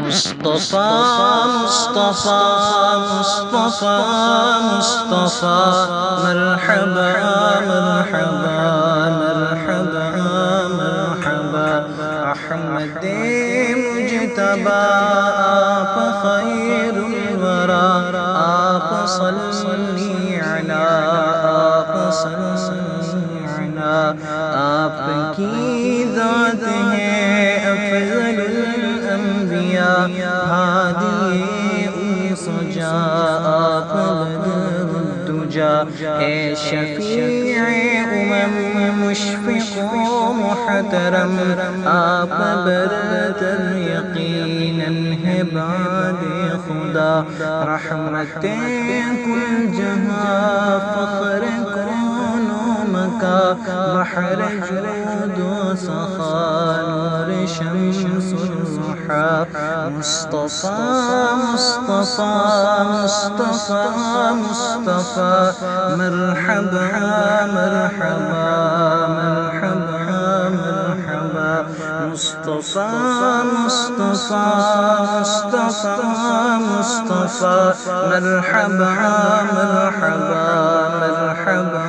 مصطفى مصطفى مصطفى مصطفى مرحبا مرحبا مرحبا مرحبا احمد مجتبى آپ خیر الورى آپ صلی علی آپ صلی علی آپ کی ذات ہے افضل الانبیاء ہادی سجا آپ بدر الدجا اے شفیع مشفق و محترم آپ برتر یقیناً ہے بعد خدا رحمت کل جہاں فخر کون و مکا بحر جود و سخا نور شمس الضحا مصطفى مصطفى مصطفى مصطفى مرحبا مرحبا مرحبا مرحبا مصطفى مصطفى مصطفى مصطفى مرحبا مرحبا مرحبا